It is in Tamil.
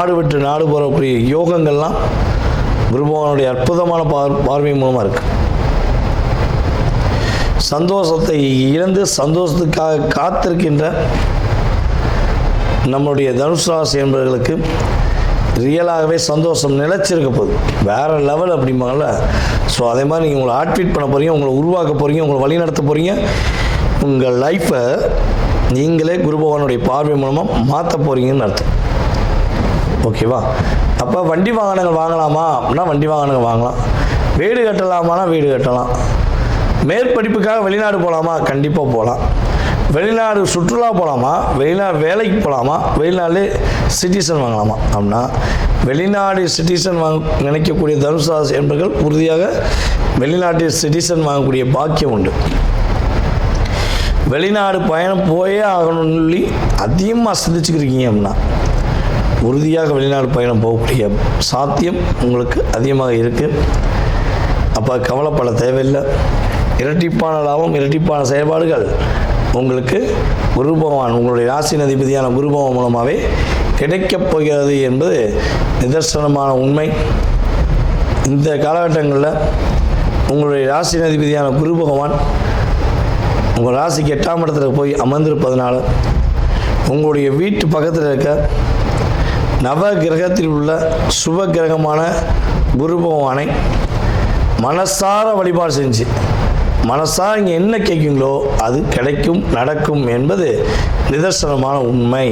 நாடு விட்டு நாடு போகக்கூடிய யோகங்கள்லாம் குரு பகவானுடைய அற்புதமான பார்வை மூலமாக இருக்கு. சந்தோஷத்தை இழந்து சந்தோஷத்துக்காக காத்திருக்கின்ற நம்மளுடைய தனுசு ராசி என்பவர்களுக்கு ரியலாகவே சந்தோஷம் நிலைச்சிருக்க போகுது. வேறு லெவல் அப்படிம்பாங்கள்ல. ஸோ அதே மாதிரி நீங்கள் உங்களை ஆட்ஃபிட் பண்ண போகிறீங்க, உங்களை உருவாக்க போகிறீங்க, உங்களை வழி நடத்த போகிறீங்க. உங்கள் லைஃப்பை நீங்களே குரு பகவானுடைய பார்வை மூலமாக மாற்ற போகிறீங்கன்னு அர்த்தம். ஓகேவா? அப்போ வண்டி வாகனங்கள் வாங்கலாமா அப்படின்னா வண்டி வாகனங்கள் வாங்கலாம். வீடு கட்டலாமான்னா வீடு கட்டலாம். மேற்படிப்புக்காக வெளிநாடு போகலாமா? கண்டிப்பாக போகலாம். வெளிநாடு சுற்றுலா போகலாமா? வெளிநாடு வேலைக்கு போகலாமா? வெளிநாடு சிட்டிசன் வாங்கலாமா? அப்படின்னா வெளிநாடு சிட்டிசன் நினைக்கக்கூடிய தனுசு ராசி என்பவர்கள் உறுதியாக வெளிநாட்டு சிட்டிசன் வாங்கக்கூடிய பாக்கியம் உண்டு. வெளிநாடு பயணம் போயே ஆகணும்னு சொல்லி அதிகமாக சிந்திச்சுக்கிறீங்க அப்படின்னா உறுதியாக வெளிநாடு பயணம் போகக்கூடிய சாத்தியம் உங்களுக்கு அதிகமாக இருக்குது. அப்போ கவலைப்பட தேவையில்லை. இரட்டிப்பான லாபம், இரட்டிப்பான செயல்பாடுகள் உங்களுக்கு குரு பகவான் உங்களுடைய ராசியின் அதிபதியான குரு பகவான் மூலமாகவே கிடைக்கப் போகிறது என்பது நிதர்சனமான உண்மை. இந்த காலகட்டங்களில் உங்களுடைய ராசியின் அதிபதியான குரு பகவான் உங்கள் ராசிக்கு 8ஆம் இடத்துல போய் அமர்ந்திருப்பதனால உங்களுடைய வீட்டு பக்கத்தில் இருக்க நவ கிரகத்தில் உள்ள சுப கிரகமான குரு பகவானை மனசார வழிபாடு செஞ்சு மனசார இங்கே என்ன கேட்குங்களோ அது கிடைக்கும், நடக்கும் என்பது நிதர்சனமான உண்மை.